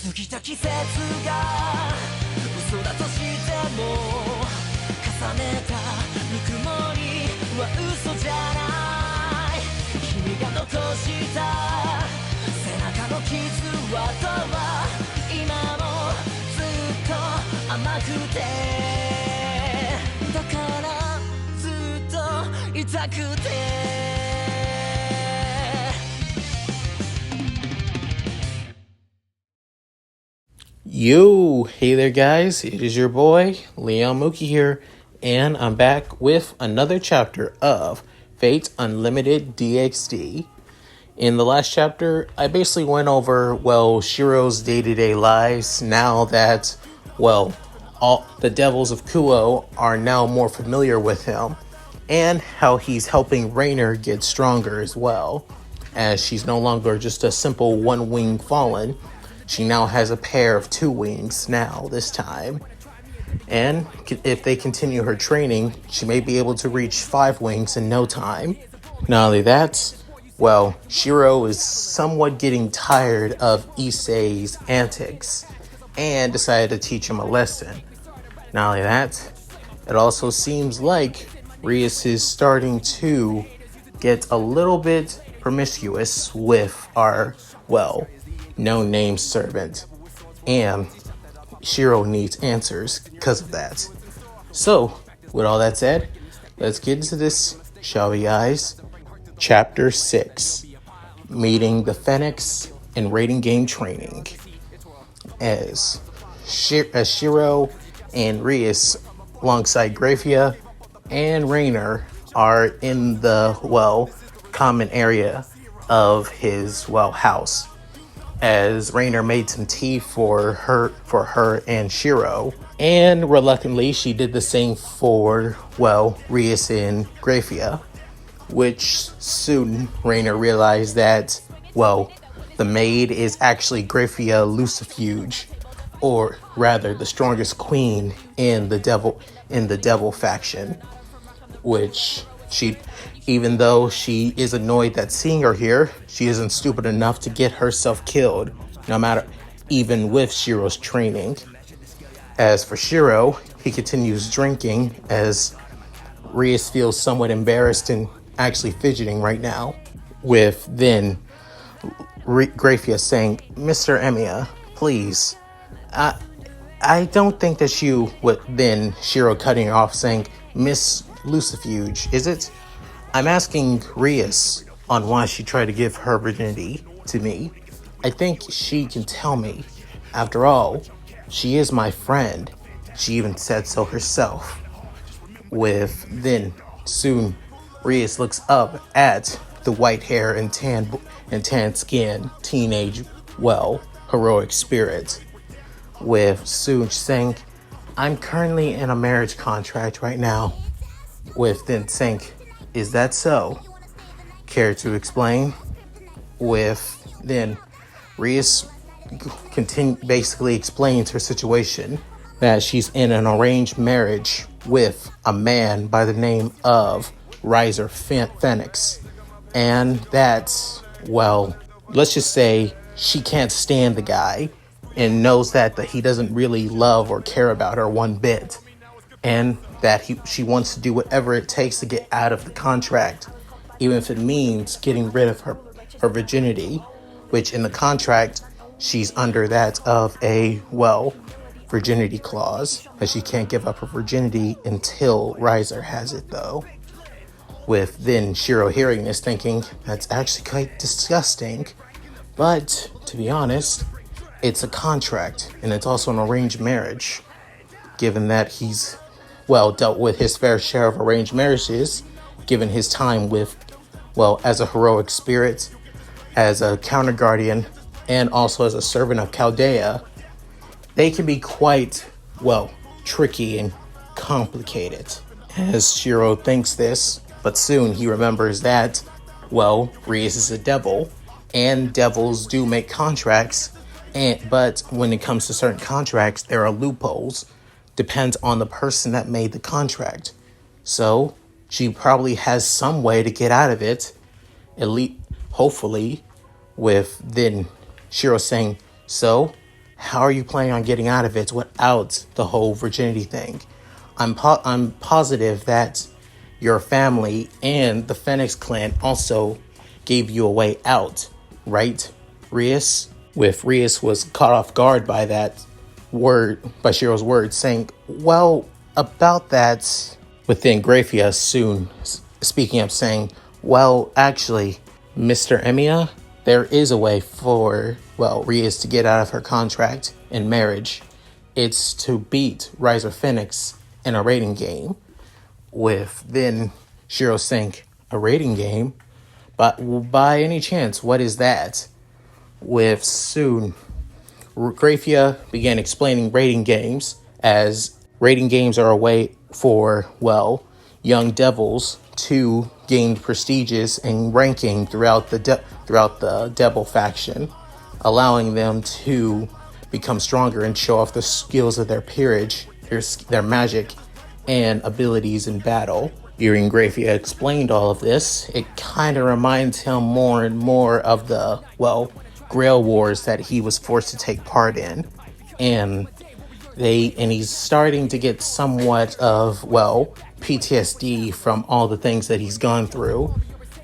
過ぎた季節が嘘だとしても重ねたぬくもりは嘘じゃない君が残した背中の傷跡は今もずっと甘くてだからずっと痛くてYo, hey there guys, it is your boy, Leon Mookie here, and I'm back with another chapter of Fate Unlimited DxD. In the last chapter, I basically went over, Shirou's day-to-day lives now that, all the devils of Kuo are now more familiar with him, and how he's helping Rainer get stronger as well, as she's no longer just a simple one-wing fallen. She now has a pair of 2 wings now, this time. And if they continue her training, she may be able to reach 5 wings in no time. Not only that, Shirou is somewhat getting tired of Issei's antics and decided to teach him a lesson. Not only that, it also seems like Risa is starting to get a little bit promiscuous with our, no-name servant, and Shirou needs answers because of that. So, with all that said, let's get into this, shall we guys? Chapter 6, Meeting the Phenex and Rating Game Training. As Shirou and Risa, alongside Grafia and Rainer, are in the, common area of his, house, as Rainer made some tea for her and Shirou, and reluctantly she did the same for, Risa and Grafia, which soon Rainer realized that, the maid is actually Grafia Lucifuge, or rather the strongest queen in the devil faction, which even though she is annoyed that seeing her here, she isn't stupid enough to get herself killed, no matter, even with Shirou's training. As for Shirou, he continues drinking as Risa feels somewhat embarrassed and actually fidgeting right now, with then Grafia saying, "Mr. Emiya, please, I don't think that you would," then Shirou cutting her off saying, "Miss Lucifuge, is it? I'm asking Risa on why she tried to give her virginity to me. I think she can tell me. After all, she is my friend. She even said so herself." With then soon Risa looks up at the white hair and tan skin teenage, heroic spirit, with soon saying, "I'm currently in a marriage contract right now." With then saying, "Is that so? Care to explain?" With then Risa basically explains her situation, that she's in an arranged marriage with a man by the name of Phenex, and that, let's just say she can't stand the guy and knows that he doesn't really love or care about her one bit, and that she wants to do whatever it takes to get out of the contract, even if it means getting rid of her virginity, which in the contract, she's under that of a, virginity clause, that she can't give up her virginity until Risa has it, though. With then Shirou hearing this, thinking, that's actually quite disgusting, but to be honest, it's a contract, and it's also an arranged marriage, given that he's dealt with his fair share of arranged marriages, given his time with, as a heroic spirit, as a counter guardian, and also as a servant of Chaldea. They can be quite, tricky and complicated. As Shirou thinks this, but soon he remembers that, Risa is a devil, and devils do make contracts, but when it comes to certain contracts, there are loopholes. Depends on the person that made the contract. So she probably has some way to get out of it, at least, hopefully, with then Shirou saying, "So, how are you planning on getting out of it without the whole virginity thing? I'm positive that your family and the Phenex clan also gave you a way out, right, Rias? With Rias was caught off guard by that word, by Shirou's words, saying, well, about that, within Graphia soon speaking up, saying, well, actually, Mr. Emiya, there is a way for, well, Rias to get out of her contract in marriage. It's to beat Risa Phenex in a rating game. With then Shirou saying, a rating game? But by any chance, what is that? With soon, Graphia began explaining rating games, as rating games are a way for, well, young devils to gain prestigious and ranking throughout the devil faction, allowing them to become stronger and show off the skills of their peerage, their magic, and abilities in battle. Hearing Graphia explained all of this, it kind of reminds him more and more of the, well, Grail Wars that he was forced to take part in. And he's starting to get somewhat of, well, PTSD from all the things that he's gone through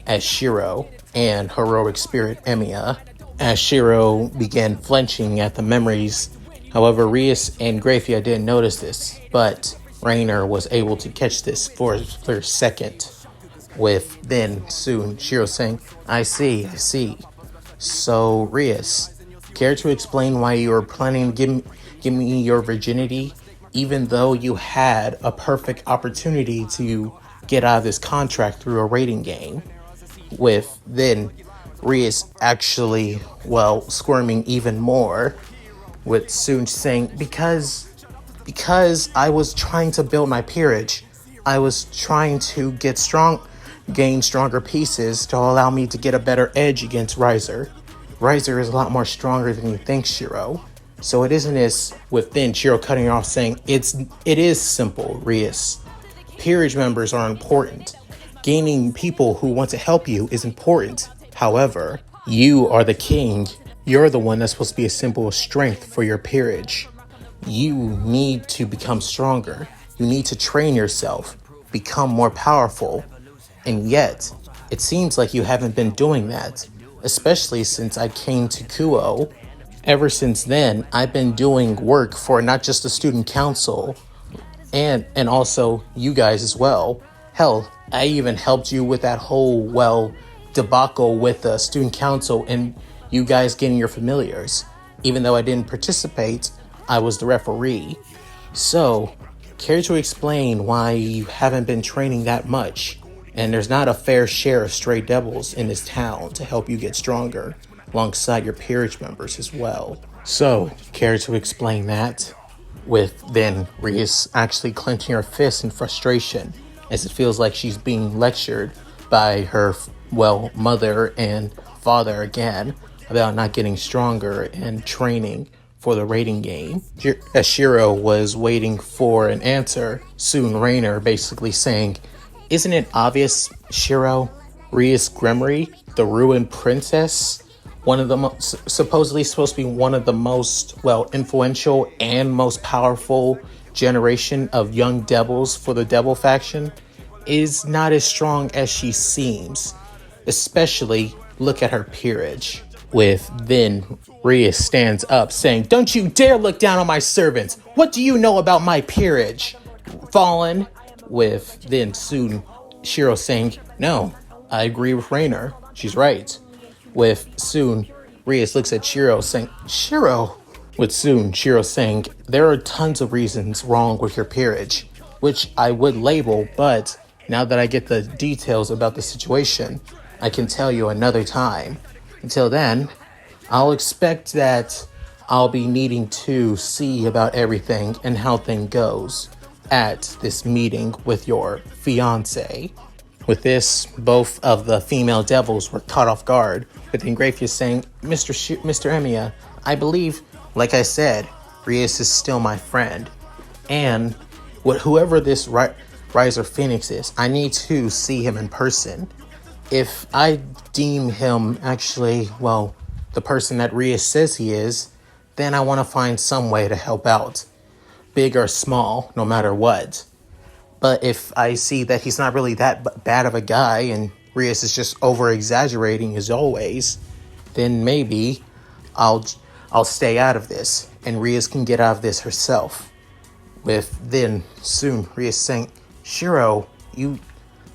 as Shirou and heroic spirit Emiya, as Shirou began flinching at the memories. However, Rias and Graphia didn't notice this, but Rainer was able to catch this for a second, with then soon Shirou saying, I see. So, Rias, care to explain why you were planning to give me your virginity, even though you had a perfect opportunity to get out of this contract through a rating game? With then Rias actually, well, squirming even more, with soon saying, because I was trying to build my peerage. I was trying to gain stronger pieces to allow me to get a better edge against Risa. Risa is a lot more stronger than you think, Shirou. So it isn't as within Shirou cutting off, saying, it is simple, Rias. Peerage members are important. Gaining people who want to help you is important. However, you are the king. You're the one that's supposed to be a symbol of strength for your peerage. You need to become stronger. You need to train yourself, become more powerful. And yet, it seems like you haven't been doing that, especially since I came to Kuo. Ever since then, I've been doing work for not just the student council, and also you guys as well. Hell, I even helped you with that whole, well, debacle with the student council and you guys getting your familiars. Even though I didn't participate, I was the referee. So, care to explain why you haven't been training that much? And there's not a fair share of stray devils in this town to help you get stronger, alongside your peerage members as well. So, care to explain that? With then Rias actually clenching her fists in frustration, as it feels like she's being lectured by her, well, mother and father again about not getting stronger and training for the rating game. As Shirou was waiting for an answer, soon Rainer basically saying, isn't it obvious, Shirou? Rias Gremory, the ruined princess, one of the supposedly supposed to be one of the most, well, influential and most powerful generation of young devils for the devil faction, is not as strong as she seems. Especially look at her peerage. With then Rias stands up saying, don't you dare look down on my servants. What do you know about my peerage? Fallen. With then soon Shirou saying, no, I agree with Rainer. She's right. With soon Rias looks at Shirou saying, Shirou. With soon Shirou saying, there are tons of reasons wrong with your peerage, which I would label, but now that I get the details about the situation, I can tell you another time. Until then, I'll expect that I'll be needing to see about everything and how things goes at this meeting with your fiancé. With this, both of the female devils were caught off guard, with Graphia saying, Mr. Emiya, I believe, like I said, Rias is still my friend. And whoever this Risa Phenex is, I need to see him in person. If I deem him actually, well, the person that Rias says he is, then I want to find some way to help out, big or small, no matter what. But if I see that he's not really that bad of a guy and Rias is just over exaggerating as always, then maybe I'll stay out of this and Rias can get out of this herself. With then soon Rias saying, Shirou, you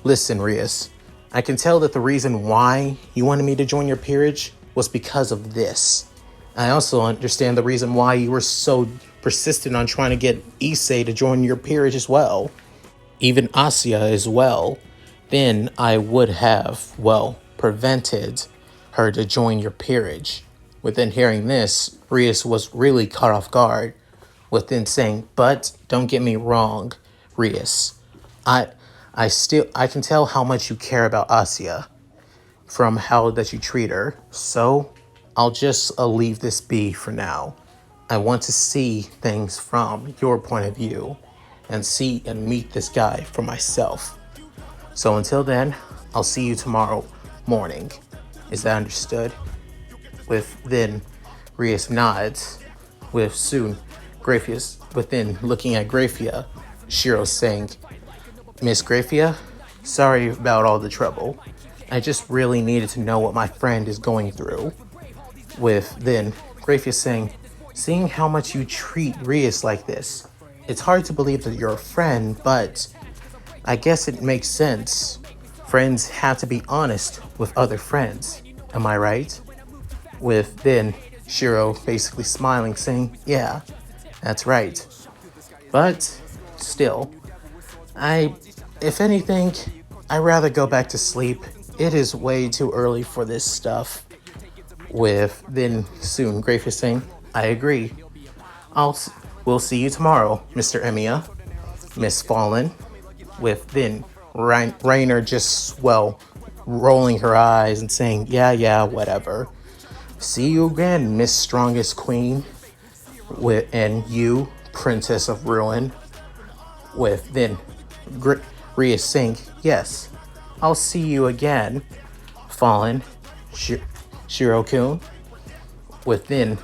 listen, Rias. I can tell that the reason why you wanted me to join your peerage was because of this. I also understand the reason why you were so persistent on trying to get Issei to join your peerage as well. Even Asya as well. Then I would have, prevented her to join your peerage. Within hearing this, Rias was really caught off guard. Within saying, but don't get me wrong, Rias. I can tell how much you care about Asya from how that you treat her. So I'll just leave this be for now. I want to see things from your point of view and see and meet this guy for myself. So until then, I'll see you tomorrow morning. Is that understood? With then Rias nods. With soon Graphius within looking at Graphia, Shirou saying, Miss Graphia, sorry about all the trouble. I just really needed to know what my friend is going through. With then Graphia saying, seeing how much you treat Rias like this, it's hard to believe that you're a friend, but I guess it makes sense. Friends have to be honest with other friends. Am I right? With then Shirou basically smiling, saying, yeah, that's right. But still, if anything, I'd rather go back to sleep. It is way too early for this stuff. With then soon Graphia saying, I agree. We'll see you tomorrow, Mr. Emiya. Miss Fallen. With then Rainer just, rolling her eyes and saying, yeah, whatever. See you again, Miss Strongest Queen. And you, Princess of Ruin. With then Rias saying, yes, I'll see you again, Fallen, Shirou-kun. Within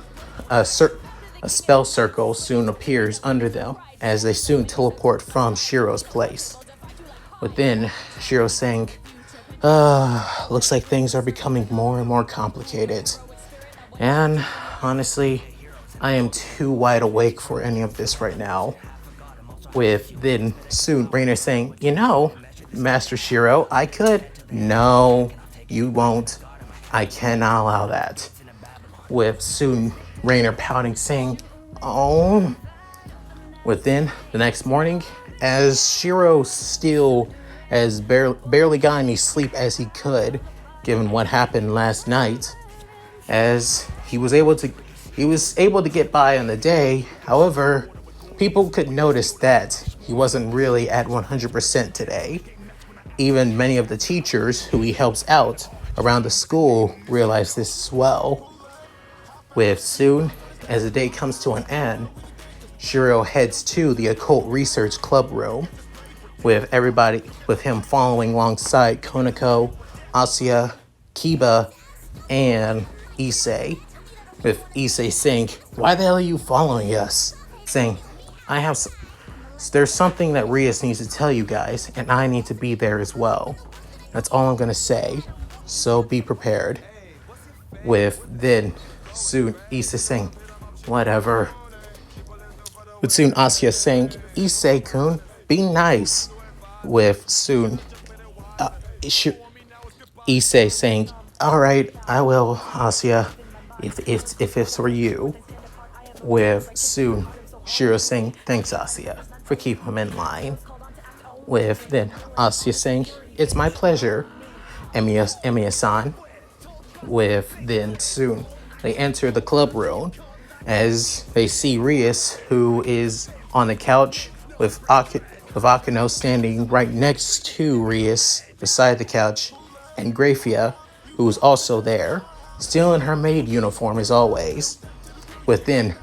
a spell circle soon appears under them as they soon teleport from Shirou's place. Within, Shirou saying, looks like things are becoming more and more complicated. And honestly, I am too wide awake for any of this right now. With then soon Rainer saying, Master Shirou, I could. No, you won't. I cannot allow that. With soon Rainer pouting, saying, oh. Within the next morning, as Shirou still as barely got any sleep as he could, given what happened last night, as he was able to get by on the day. However, people could notice that he wasn't really at 100% today. Even many of the teachers who he helps out around the school realize this as well. With soon, as the day comes to an end, Shirou heads to the Occult Research Club room, with him following alongside Konako, Asya, Kiba, and Issei. With Issei saying, why the hell are you following us? Saying, there's something that Rias needs to tell you guys, and I need to be there as well. That's all I'm gonna say, so be prepared. With then soon Issei saying, whatever. With soon Asya saying, Issei-kun, be nice. With soon Issei saying, all right, I will, Asya, if it's for you. With soon Shirou saying, thanks, Asya, for keeping him in line. With then Asya saying, it's my pleasure, Emiya-san. With then soon they enter the club room as they see Rias, who is on the couch with Akeno standing right next to Rias beside the couch, and Graphia, who is also there, still in her maid uniform as always. Within,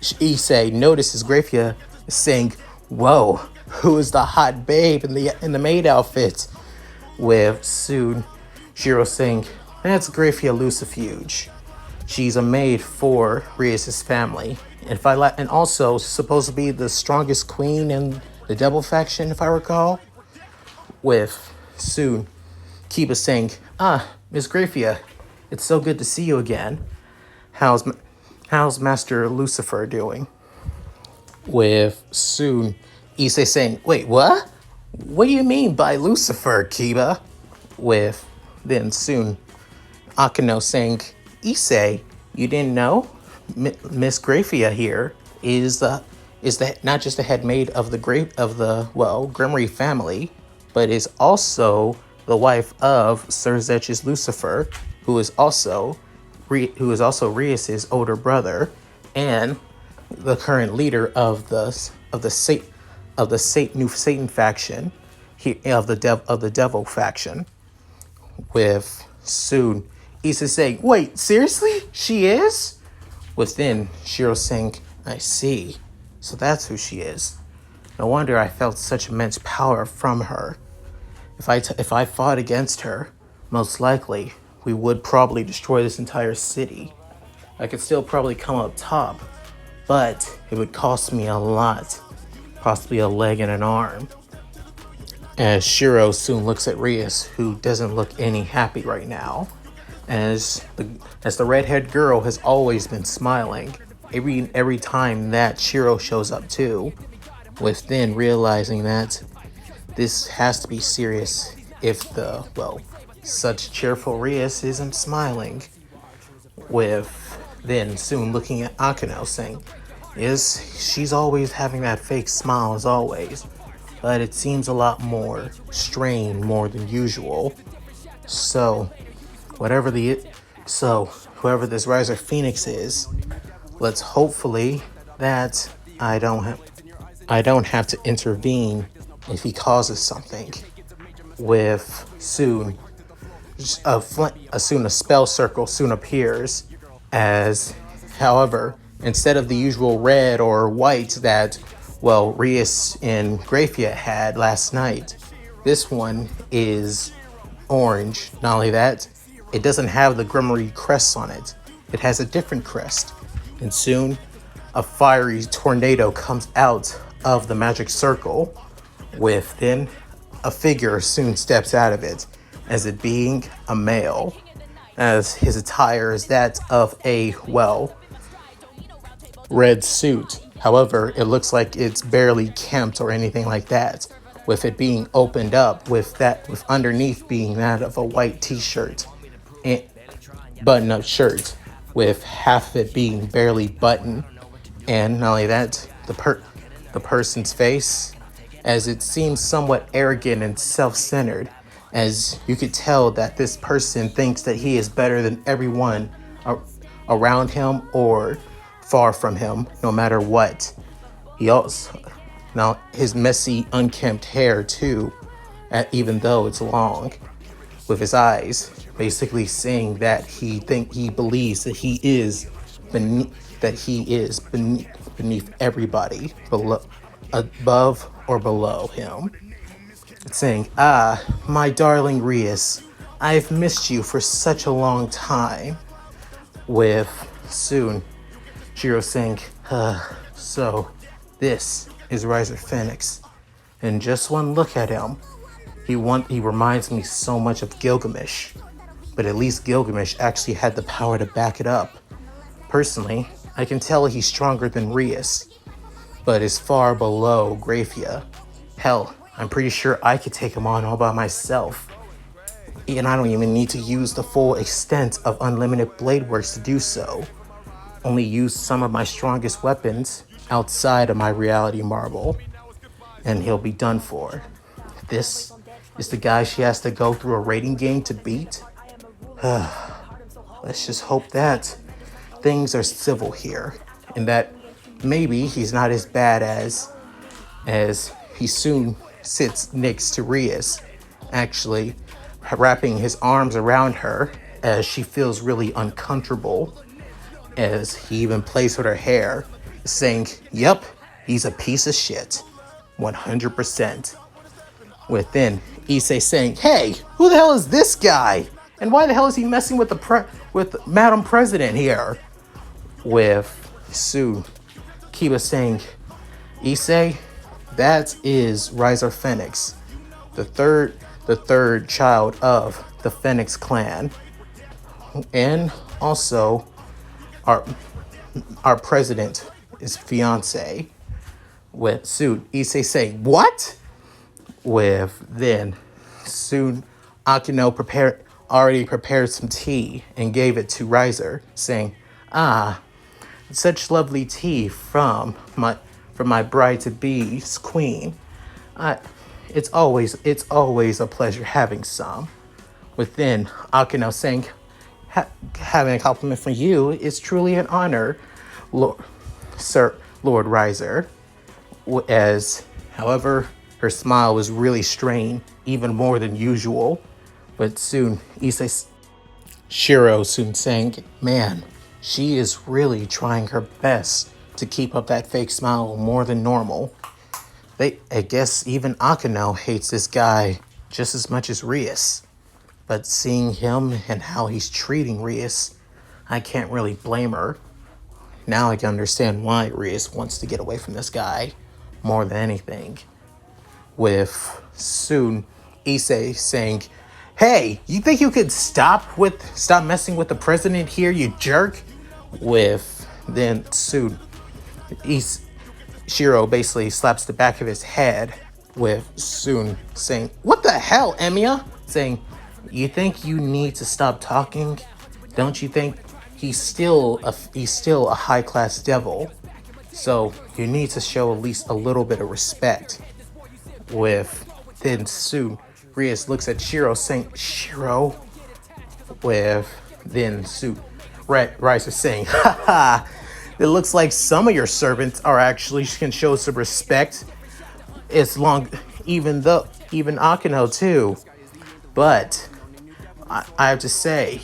Issei notices Graphia saying, whoa, who is the hot babe in the maid outfit? With soon Shirou saying, that's Graphia Lucifuge. she's a maid for Rias' family. And also supposed to be the strongest queen in the Devil faction, if I recall. With soon Kiba saying, Miss Grafia, it's so good to see you again. How's Master Lucifer doing? With soon Issei saying, wait, what? What do you mean by Lucifer, Kiba? With then soon Akeno saying, Issei, you didn't know? Miss Grafia here is not just the head maid of the Grimmery family, but is also the wife of Sir Zetch's Lucifer, who is also Rias's older brother, and the current leader of the New Satan faction, of the Devil faction. With soon Issa saying, "Wait, seriously? She is?" Within Shirou saying, "I see. So that's who she is. No wonder I felt such immense power from her. If I fought against her, most likely we would probably destroy this entire city. I could still probably come up top, but it would cost me a lot, possibly a leg and an arm." As Shirou soon looks at Rias, who doesn't look any happy right now, as the red-haired girl has always been smiling every time that Shirou shows up too, with then realizing that this has to be serious if such cheerful Rias isn't smiling. With then soon looking at Akeno saying, "Yes, she's always having that fake smile as always, but it seems a lot more strained more than usual. So, whoever this Riser Phenex is, let's hopefully that I don't have to intervene if he causes something." With soon a spell circle soon appears, as however, instead of the usual red or white that Rias and Grafia had last night, this one is orange. Not only that, it doesn't have the Grimmery crest on it. It has a different crest. And soon, a fiery tornado comes out of the magic circle, with then a figure soon steps out of it, as it being a male, as his attire is that of a, red suit. However, it looks like it's barely kempt or anything like that, with it being opened up, with underneath being that of a white t-shirt and button-up shirt, with half of it being barely buttoned. And not only that, the person's face, as it seems somewhat arrogant and self-centered, as you could tell that this person thinks that he is better than everyone around him or far from him, no matter what. Now his messy, unkempt hair too, even though it's long, with his eyes basically saying that he believes that he is beneath everybody, above or below him. It's saying, my darling Rias, I've missed you for such a long time. With soon Shirou saying, so this is Riser Phenex, and just one look at him, he reminds me so much of Gilgamesh, but at least Gilgamesh actually had the power to back it up. Personally, I can tell he's stronger than Rias, but is far below Grafia. Hell, I'm pretty sure I could take him on all by myself. And I don't even need to use the full extent of unlimited blade works to do so. Only use some of my strongest weapons outside of my reality marble, and he'll be done for. This is the guy she has to go through a rating game to beat? Let's just hope that things are civil here, and that maybe he's not as bad as he soon sits next to Rias, actually wrapping his arms around her as she feels really uncomfortable, as he even plays with her hair, saying, "Yep, he's a piece of shit, 100%. Within, Issei saying, "Hey, who the hell is this guy? And why the hell is he messing with with Madam President here? With Sue Kiba saying, Issei, that is Risa Phenex, the third child of the Phenex clan, and also our president is fiance. With soon Issei saying, what? With then soon Akino already prepared some tea and gave it to Risa, saying, such lovely tea from my bride-to-be's queen. It's always a pleasure having some. Within Akino saying, having a compliment from you is truly an honor, Lord Risa. As, however, her smile was really strained, even more than usual. But soon, Shirou soon saying, man, she is really trying her best to keep up that fake smile more than normal. I guess even Akino hates this guy just as much as Rias. But seeing him and how he's treating Rias, I can't really blame her. Now I can understand why Rias wants to get away from this guy more than anything. With soon Issei saying, hey, you think you could stop messing with the president here, you jerk? With then soon Shirou basically slaps the back of his head, with soon saying, what the hell, Emiya? Saying, you think you need to stop talking? Don't you think he's still a high-class devil? So you need to show at least a little bit of respect. With then soon Rias looks at Shirou saying, Shirou? With then soon Risa saying, haha, it looks like some of your servants are actually can show some respect. It's long, even Akino too. But I have to say,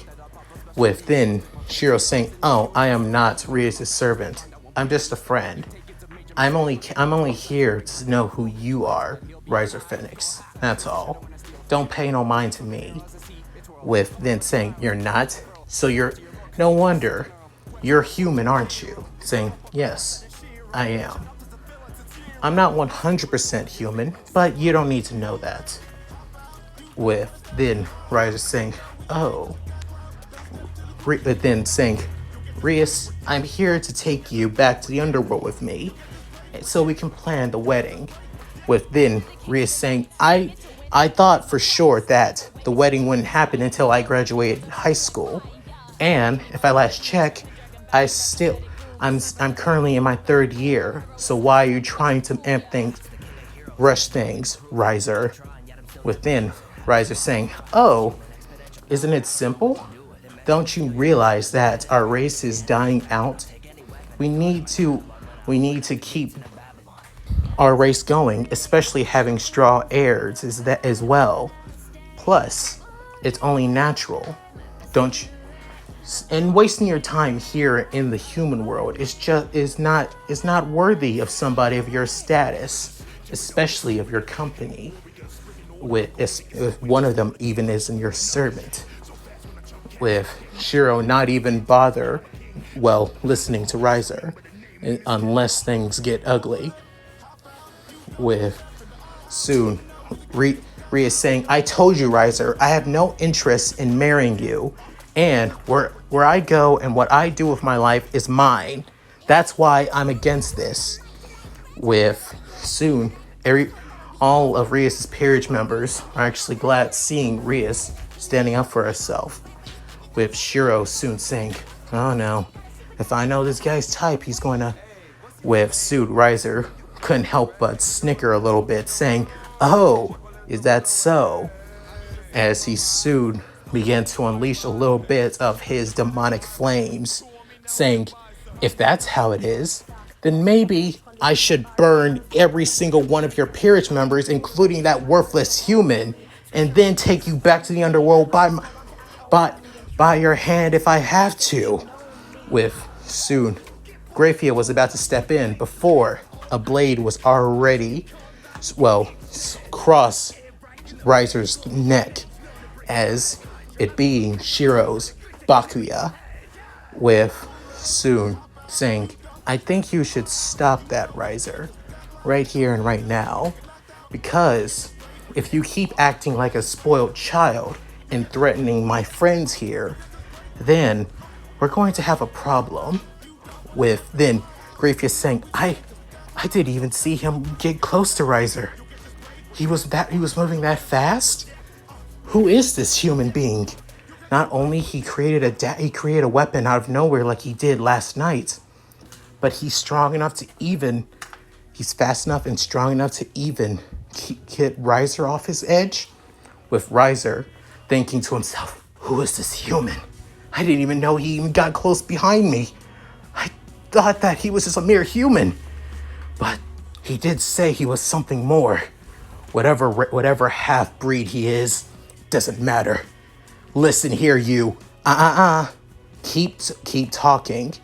with then Shirou saying, oh, I am not Rias' servant. I'm just a friend. I'm only here to know who you are, Risa Phenex. That's all. Don't pay no mind to me. With then saying, you're not? So no wonder. You're human, aren't you? Saying, yes, I am. I'm not 100% human, but you don't need to know that. With then Risa saying, oh. But then saying, Rias, I'm here to take you back to the underworld with me, so we can plan the wedding. With then Rias saying, I thought for sure that the wedding wouldn't happen until I graduated high school. And if I last check, I'm currently in my 3rd year. So why are you trying to rush things, Risa? Within Risa saying, oh, isn't it simple? Don't you realize that our race is dying out? We need to keep our race going, especially having straw heirs as well. Plus, it's only natural. Don't you? And wasting your time here in the human world is not worthy of somebody of your status, especially of your company. If one of them even isn't your servant. With Shirou not even listening to Risa, unless things get ugly. With soon Ria saying, I told you, Risa, I have no interest in marrying you, and where I go and what I do with my life is mine. That's why I'm against this. With soon all of Rias' peerage members are actually glad seeing Rias standing up for herself. With Shirou soon saying, oh no, if I know this guy's type, he's going to... With soon Risa couldn't help but snicker a little bit, saying, oh, is that so? As he soon began to unleash a little bit of his demonic flames, saying, if that's how it is, then maybe I should burn every single one of your peerage members, including that worthless human, and then take you back to the underworld by your hand if I have to. With soon, Grafia was about to step in before a blade was already, cross Riser's neck, as it being Shirou's Bakuya, with Soon saying, I think you should stop that, Riser, right here and right now, because if you keep acting like a spoiled child and threatening my friends here, then we're going to have a problem. With then Grafia saying, I didn't even see him get close to Riser. He was moving that fast? Who is this human being? Not only he created a weapon out of nowhere like he did last night, but he's fast enough and strong enough to even get Riser off his edge. With Riser thinking to himself, who is this human? I didn't even know he even got close behind me. I thought that he was just a mere human. But he did say he was something more. Whatever half-breed he is, doesn't matter. Listen here, you. Keep talking.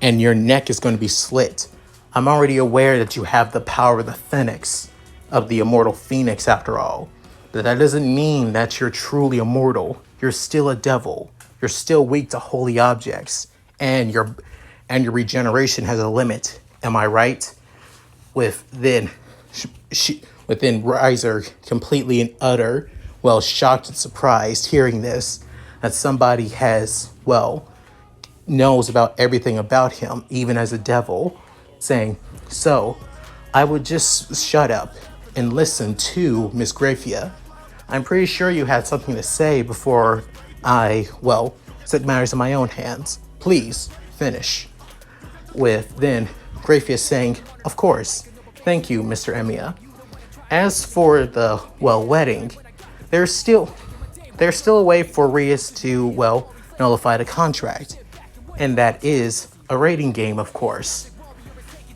And your neck is going to be slit. I'm already aware that you have the power of the Phenex, of the immortal Phoenix after all. But that doesn't mean that you're truly immortal. You're still a devil. You're still weak to holy objects. And your regeneration has a limit. Am I right? Within Riser, completely and utter, shocked and surprised hearing this, that somebody knows about everything about him, even as a devil, saying, so I would just shut up and listen to Miss Grafia. I'm pretty sure you had something to say before I, took matters in my own hands. Please, finish. With then Grafia saying, of course, thank you, Mr. Emiya. As for the, wedding, there's still a way for Rias to, nullify the contract. And that is a rating game, of course.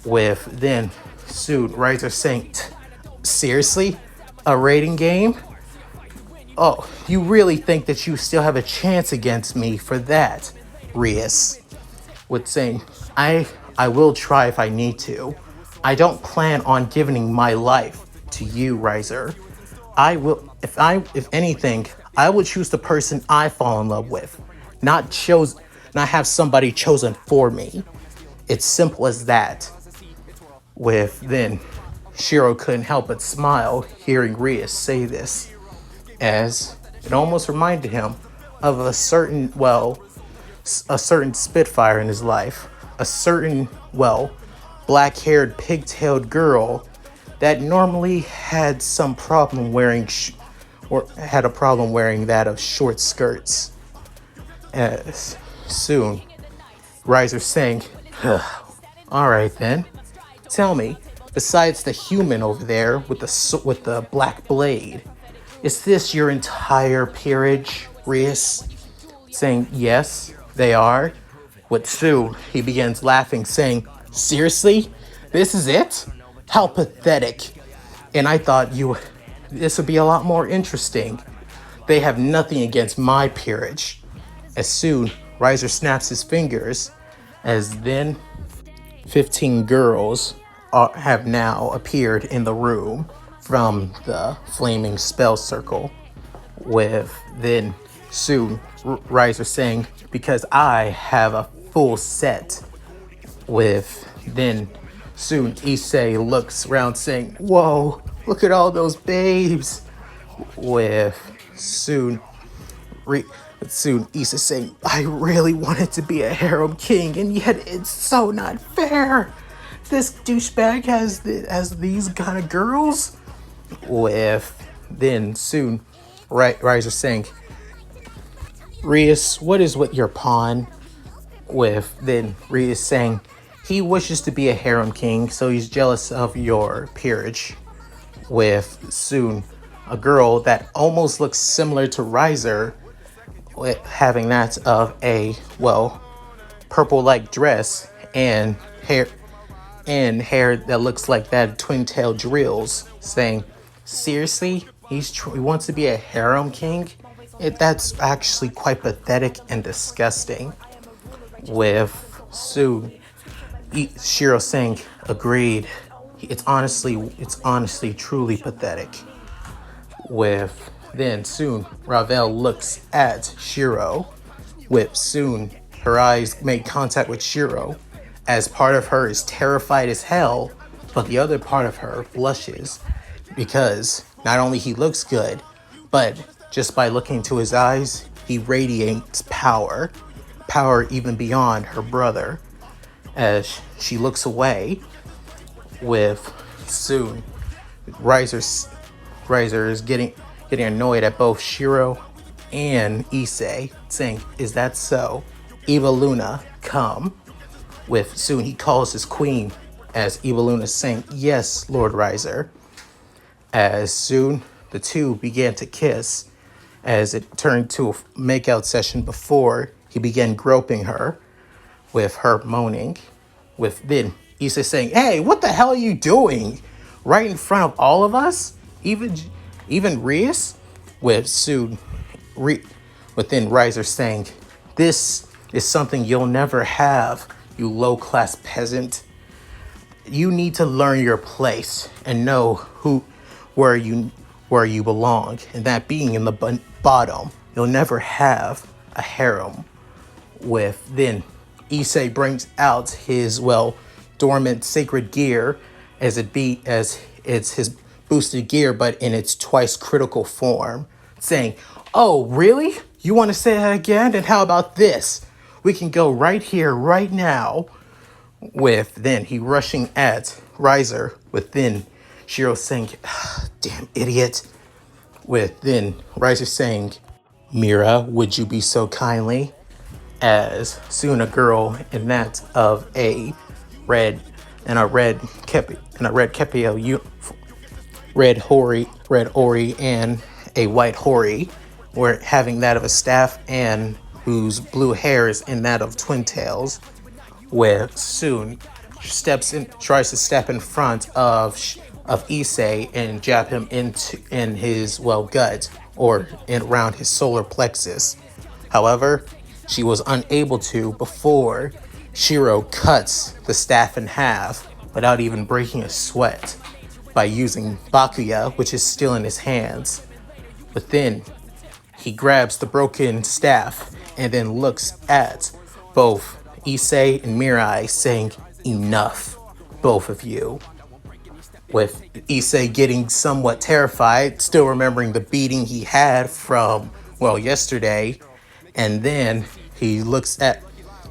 With then soon Riser saying, seriously? A rating game? Oh, you really think that you still have a chance against me for that, Rias? With saying, I will try if I need to. I don't plan on giving my life to you, Riser. I will, if anything, I will choose the person I fall in love with, not have somebody chosen for me. It's simple as that. With then, Shirou couldn't help but smile hearing Rias say this, as it almost reminded him of a certain Spitfire in his life, a certain, black-haired, pigtailed girl that normally had some problem wearing had a problem wearing that of short skirts. As soon, Riser saying, all right then, tell me, besides the human over there with the black blade, is this your entire peerage, Rias? Saying, yes, they are. With Sue, he begins laughing, saying, seriously? This is it? How pathetic. And I thought this would be a lot more interesting. They have nothing against my peerage. As soon, Riser snaps his fingers, as then 15 girls have now appeared in the room from the flaming spell circle. With then soon Riser saying, because I have a full set. With then soon Issei looks around saying, whoa, look at all those babes. With soon Issei saying, I really wanted to be a harem king, and yet it's so not fair. This douchebag has these kind of girls. With then soon Riser saying, Rias, what is with your pawn? With then Rias saying, he wishes to be a harem king, so he's jealous of your peerage. With soon a girl that almost looks similar to Riser, having that of a purple-like dress and hair that looks like that twin-tail drills, saying, seriously, he wants to be a harem king? That's actually quite pathetic and disgusting. With Shirou saying, agreed. It's honestly truly pathetic. With then soon Ravel looks at Shirou. With soon her eyes make contact with Shirou, as part of her is terrified as hell, but the other part of her blushes because not only he looks good, but just by looking into his eyes, he radiates power, power even beyond her brother. As she looks away, with soon Riser is getting annoyed at both Shirou and Issei, saying, "Is that so? Eva Luna, come." With soon he calls his queen, as Eva Luna saying, "Yes, Lord Riser." As soon the two began to kiss, as it turned to a makeout session before he began groping her, with her moaning, with then Issa saying, "Hey, what the hell are you doing? Right in front of all of us? Even Reus?" With soon within Riser saying, "This is something you'll never have, you low-class peasant. You need to learn your place and know where you belong, and that being in the bottom. You'll never have a harem." With then Issei brings out his dormant sacred gear, as it's his boosted gear, but in its twice critical form, saying, "Oh, really? You want to say that again? And how about this? We can go right here, right now." With then he rushing at Riser, with then Shirou saying, "Damn idiot." With then Riser saying, "Mira, would you be so kindly?" As soon a girl in that of a red kepio, red ori, and a white hori, were having that of a staff, and whose blue hair is in that of twin tails, where soon tries to step in front of Issei and jab him in his gut, or around his solar plexus. However, she was unable to before Shirou cuts the staff in half without even breaking a sweat by using Bakuya, which is still in his hands. But then he grabs the broken staff and then looks at both Issei and Mirai, saying, "Enough, both of you." With Issei getting somewhat terrified, still remembering the beating he had from, yesterday. And then he looks at,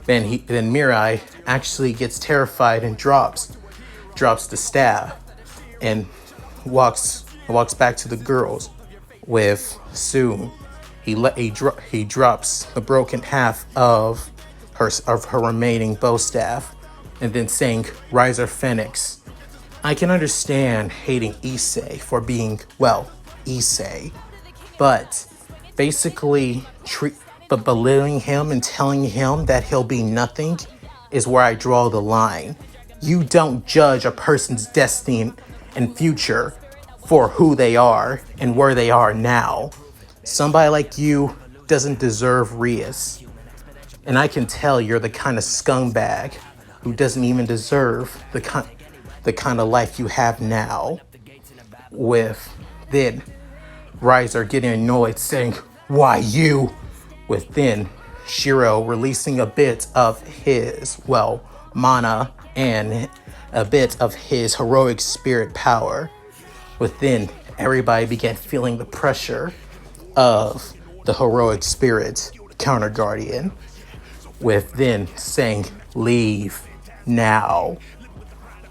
then Mirai actually gets terrified and drops the staff and walks back to the girls. With soon he drops the broken half of her remaining bow staff, and then saying, "Riser Phenex, I can understand hating Issei for being, Issei, but basically belittling him and telling him that he'll be nothing is where I draw the line. You don't judge a person's destiny and future for who they are and where they are now. Somebody like you doesn't deserve Rias. And I can tell you're the kind of scumbag who doesn't even deserve the kind of life you have now." With then Riser getting annoyed, saying, "Why you?" With then Shirou releasing a bit of his, mana and a bit of his heroic spirit power. Within, everybody began feeling the pressure of the heroic spirit counter guardian. With then saying, "Leave now."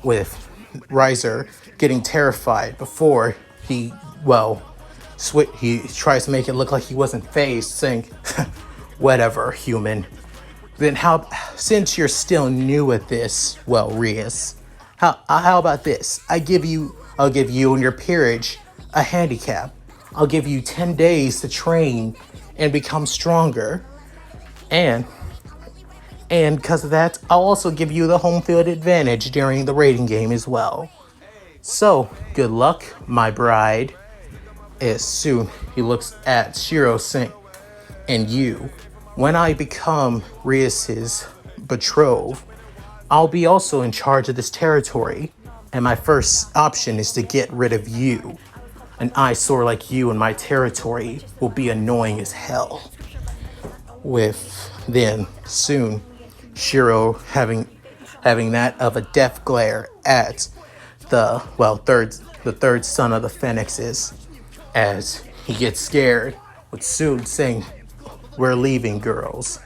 With Riser getting terrified before he tries to make it look like he wasn't phased, saying, "Whatever, human. Then since you're still new at this, Rias, how about this? I'll give you and your peerage a handicap. I'll give you 10 days to train and become stronger. And because of that, I'll also give you the home field advantage during the rating game as well. So, good luck, my bride." As soon he looks at Shirou, saying, "And you, when I become Rias's betrothed, I'll be also in charge of this territory, and my first option is to get rid of you. an eyesore like you in my territory will be annoying as hell. With then soon Shirou having that of a death glare at the third son of the Phenexes as he gets scared with soon saying, "We're leaving, girls."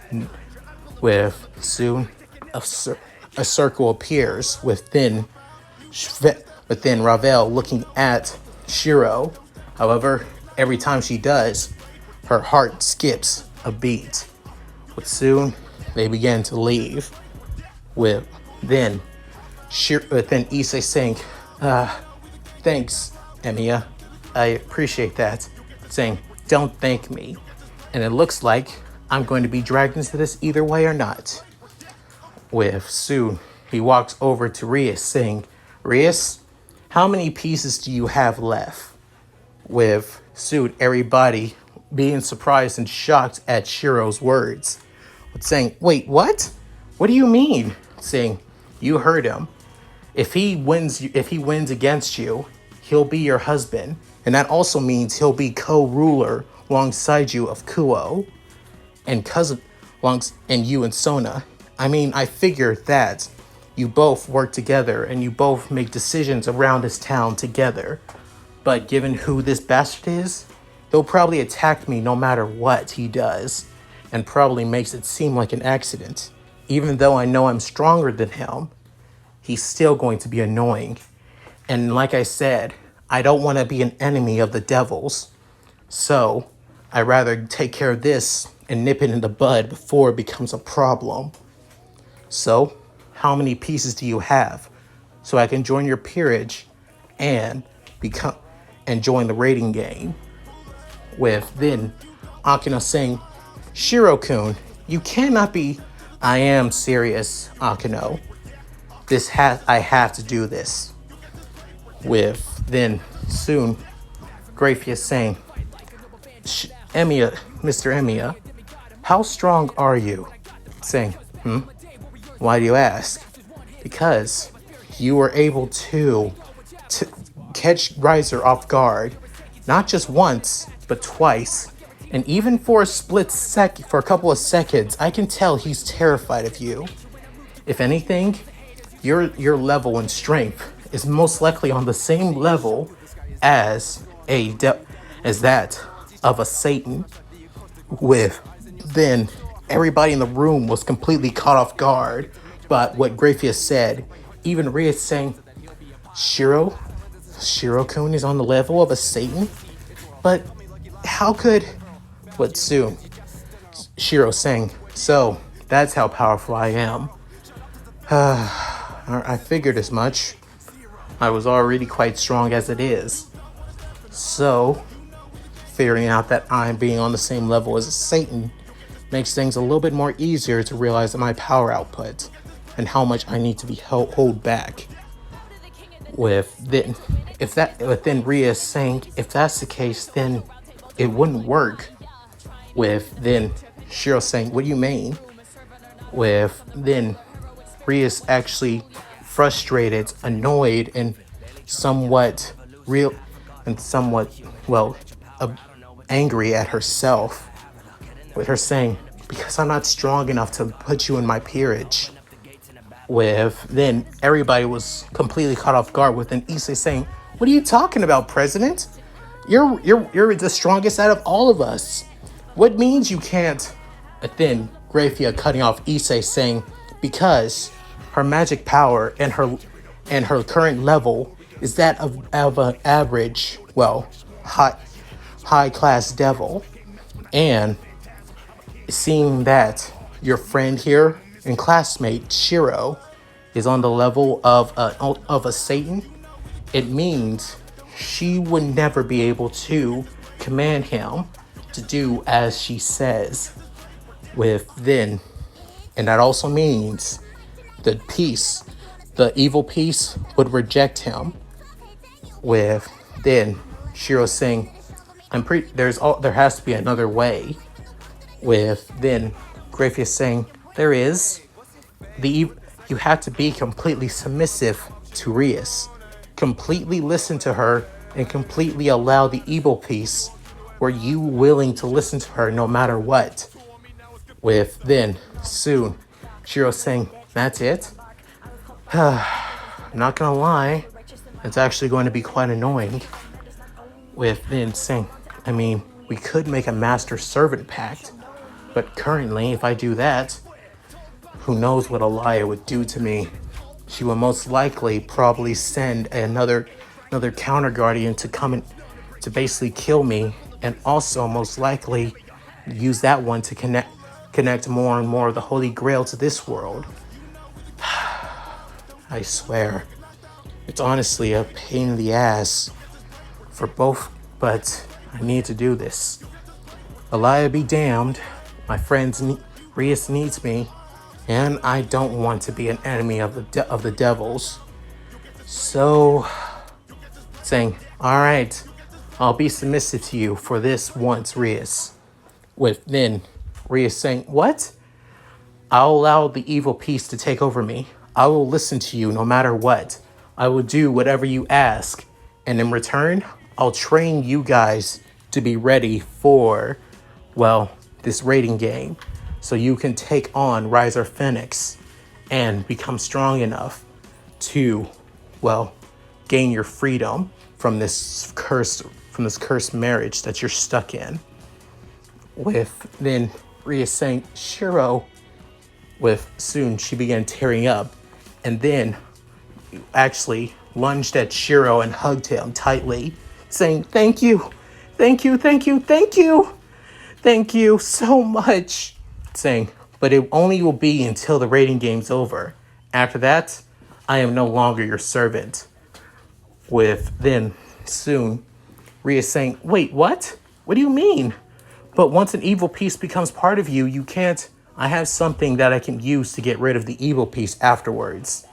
With soon a circle appears within Ravel looking at Shirou. However, every time she does, her heart skips a beat. But soon they begin to leave. With then Issei saying, "Thanks, Emiya. I appreciate that." Saying, "Don't thank me." And it looks like I'm going to be dragged into this either way or not. With soon he walks over to Rias saying, "Rias, how many pieces do you have left?" With soon everybody being surprised and shocked at Shirou's words. With saying, "Wait, what? What do you mean?" Saying, "You heard him. If he wins against you, he'll be your husband. And that also means he'll be co-ruler alongside you of Kuo and and you and Sona. I mean, I figure that you both work together and you both make decisions around this town together. But given who this bastard is, they'll probably attack me no matter what he does, and probably makes it seem like an accident. Even though I know I'm stronger than him, he's still going to be annoying. And like I said, I don't want to be an enemy of the devil's. So I'd rather take care of this and nip it in the bud before it becomes a problem. So, how many pieces do you have? So I can join your peerage and join the raiding game." With then Akino saying, "Shiro-kun, you cannot be..." "I am serious, Akino. I have to do this." With then soon Grafia saying, Mr. Emiya, how strong are you?" Saying, "Why do you ask?" "Because you were able to catch Riser off guard, not just once, but twice. And even for a couple of seconds, I can tell he's terrified of you. If anything, your level and strength is most likely on the same level as that of a Satan." With then everybody in the room was completely caught off guard by what Grafia said. Even Ria saying, Shiro-kun is on the level of a Satan? But how could... But soon Shiro saying, "So that's how powerful I am." I figured as much. I was already quite strong as it is. So figuring out that I'm being on the same level as a Satan makes things a little bit more easier to realize my power output and how much I need to be hold back. With then Ria saying, "If that's the case, then it wouldn't work." With then Shiro saying, "What do you mean?" With then Ria's actually frustrated, annoyed, and somewhat angry at herself. With her saying, "Because I'm not strong enough to put you in my peerage." With then everybody was completely caught off guard with an Issei saying, "What are you talking about, President? You're the strongest out of all of us. What means you can't?" But then Grafia cutting off Issei saying, "Because her magic power and her current level is that of an average, high class devil. And seeing that your friend here and classmate Shirou is on the level of a Satan, it means she would never be able to command him to do as she says." And that also means the evil piece would reject him. With then Shiro saying, there has to be another way." With then Grafia saying, "There is. You have to be completely submissive to Rias. Completely listen to her and completely allow the evil piece? Were you willing to listen to her no matter what? With then, soon, Shirou saying, that's it? I'm not gonna lie, it's actually going to be quite annoying. With then saying, I mean, we could make a master-servant pact, but currently, if I do that, who knows what Alaya would do to me. She will most likely probably send another counter guardian to come and to basically kill me, and also most likely use that one to connect more and more of the Holy Grail to this world. I swear, it's honestly a pain in the ass for both, but I need to do this. Alaya be damned, my friends Rias needs me, and I don't want to be an enemy of the devils. So, saying, all right, I'll be submissive to you for this once, Rias. With then Rias saying, what? I'll allow the evil piece to take over me. I will listen to you no matter what. I will do whatever you ask. And in return, I'll train you guys to be ready for, well, this raiding game. So you can take on Risa Phenex and become strong enough to, well, gain your freedom from this cursed marriage that you're stuck in. With then Rhea saying, Shirou, with soon she began tearing up, and then actually lunged at Shirou and hugged him tightly, saying, thank you, thank you, thank you, thank you, thank you so much. Saying, but it only will be until the raiding game's over. After that, I am no longer your servant. With then soon Rhea saying, wait, what? What do you mean? But once an evil piece becomes part of you, you can't. I have something that I can use to get rid of the evil piece afterwards.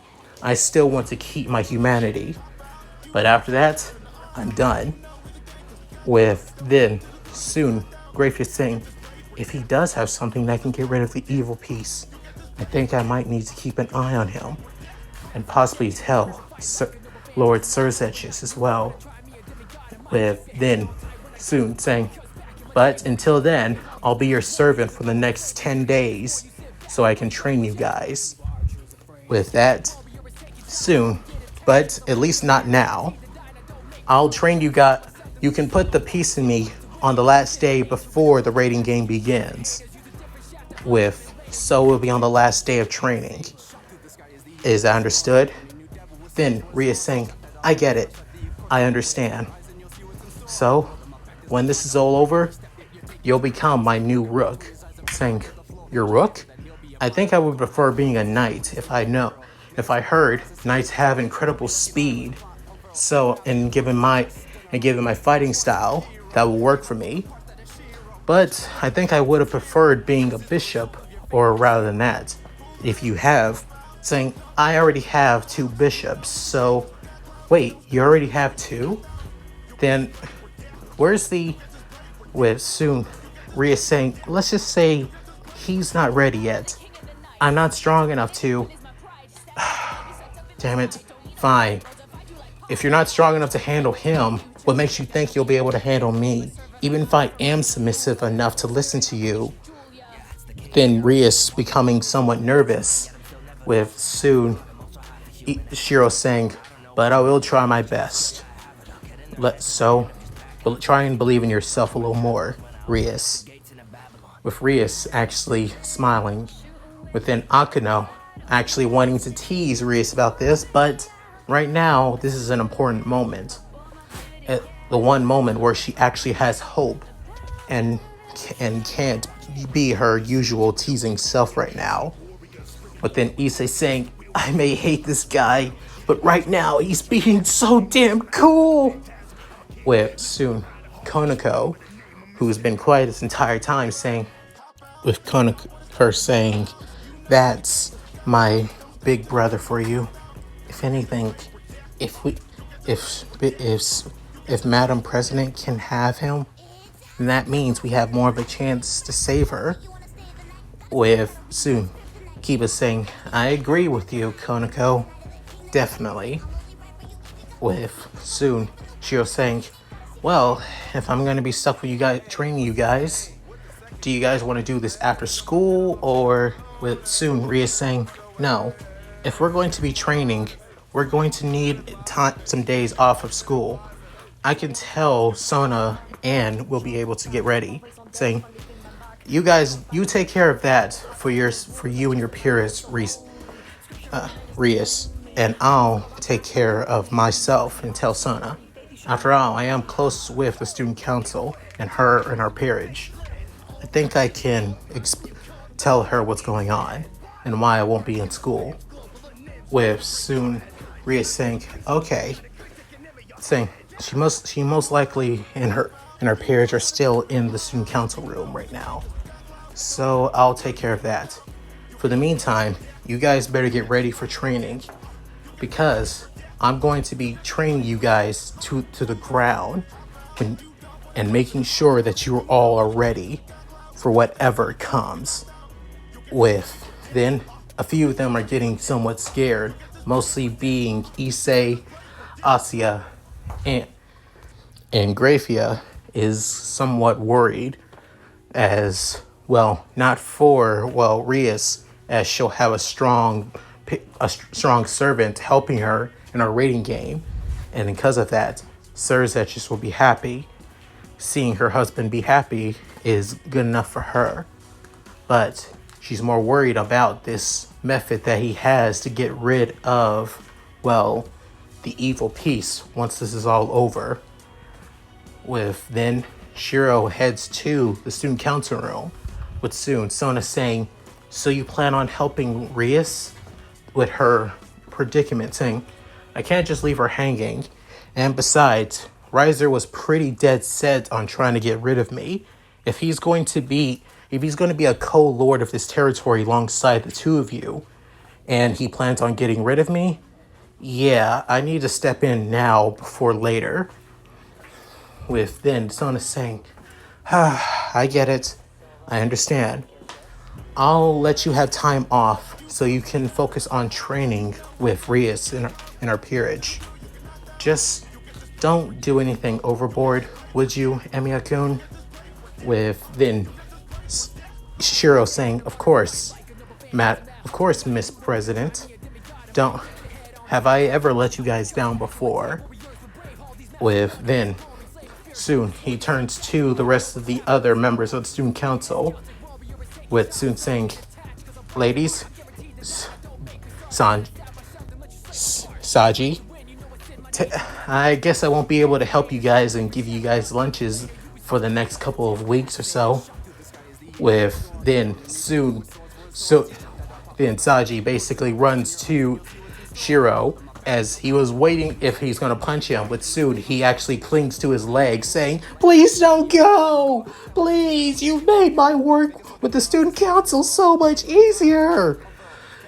I still want to keep my humanity. But after that, I'm done. With then soon Grafia saying, if he does have something that can get rid of the evil piece, I think I might need to keep an eye on him. And possibly tell Lord Surzechis as well. With then soon saying, but until then, I'll be your servant for the next 10 days so I can train you guys. With that, soon, but at least not now. I'll train you guys. You can put the piece in me on the last day before the raiding game begins. So it will be on the last day of training. Is that understood? Then Rhea saying, I get it. I understand. So, when this is all over, you'll become my new rook. Saying, your rook? I think I would prefer being a knight if I heard knights have incredible speed. So, and given my fighting style, that will work for me. But I think I would have preferred being a bishop, or rather than that, if you have, saying, I already have 2 bishops, so, wait, you already have 2? Then, where's with soon, Rhea saying, let's just say he's not ready yet. I'm not strong enough to, damn it, fine. If you're not strong enough to handle him, what makes you think you'll be able to handle me? Even if I am submissive enough to listen to you. Then Rhea's becoming somewhat nervous, with soon Shirou saying, but I will try my best. Try and believe in yourself a little more, Rias. With Rias actually smiling, within Akano actually wanting to tease Rias about this, but right now this is an important moment. The one moment where she actually has hope and can't be her usual teasing self right now. But then Issei saying, I may hate this guy, but right now he's being so damn cool. With soon Konako, who's been quiet this entire time, saying, with Konako, her saying, that's my big brother for you. If anything, if Madam President can have him, then that means we have more of a chance to save her. With soon Kiba saying, I agree with you, Konako. Definitely. With soon Shirou saying, well, if I'm going to be stuck with you guys, training you guys, do you guys want to do this after school or with soon? Ria saying, no, if we're going to be training, we're going to need some days off of school. I can tell Sona and will be able to get ready, saying, you guys, you take care of that for you and your peers, Rias, and I'll take care of myself and tell Sona. After all, I am close with the student council and her and our peerage. I think I can tell her what's going on and why I won't be in school. With soon Rias saying, okay, saying she most likely and her peers are still in the student council room right now. So I'll take care of that. For the meantime, you guys better get ready for training because I'm going to be training you guys to the ground and making sure that you all are ready for whatever comes. With then a few of them are getting somewhat scared, mostly being Issei, Asia, and Grafia is somewhat worried as well, not for Rias, as she'll have a strong servant helping her in our rating game, and because of that, Surzechis will be happy. Seeing her husband be happy is good enough for her, but she's more worried about this method that he has to get rid of, the evil piece once this is all over. With then Shirou heads to the student council room with soon Sona saying, so you plan on helping Rias with her predicament, saying, I can't just leave her hanging. And besides, Riser was pretty dead set on trying to get rid of me. If he's going to be a co-lord of this territory alongside the two of you, and he plans on getting rid of me, yeah, I need to step in now before later. With then Sona saying, I get it. I understand. I'll let you have time off so you can focus on training with Rias in our peerage. Just don't do anything overboard, would you, Emiya-kun? With then Shirou saying, of course, Miss President. Have I ever let you guys down before? With then soon he turns to the rest of the other members of the student council, with soon saying, ladies, Saji, I guess I won't be able to help you guys and give you guys lunches for the next couple of weeks or so. With then then Saji basically runs to Shirou as he was waiting if he's going to punch him. With Soon, he actually clings to his leg saying, please don't go! Please, you've made my work with the student council so much easier!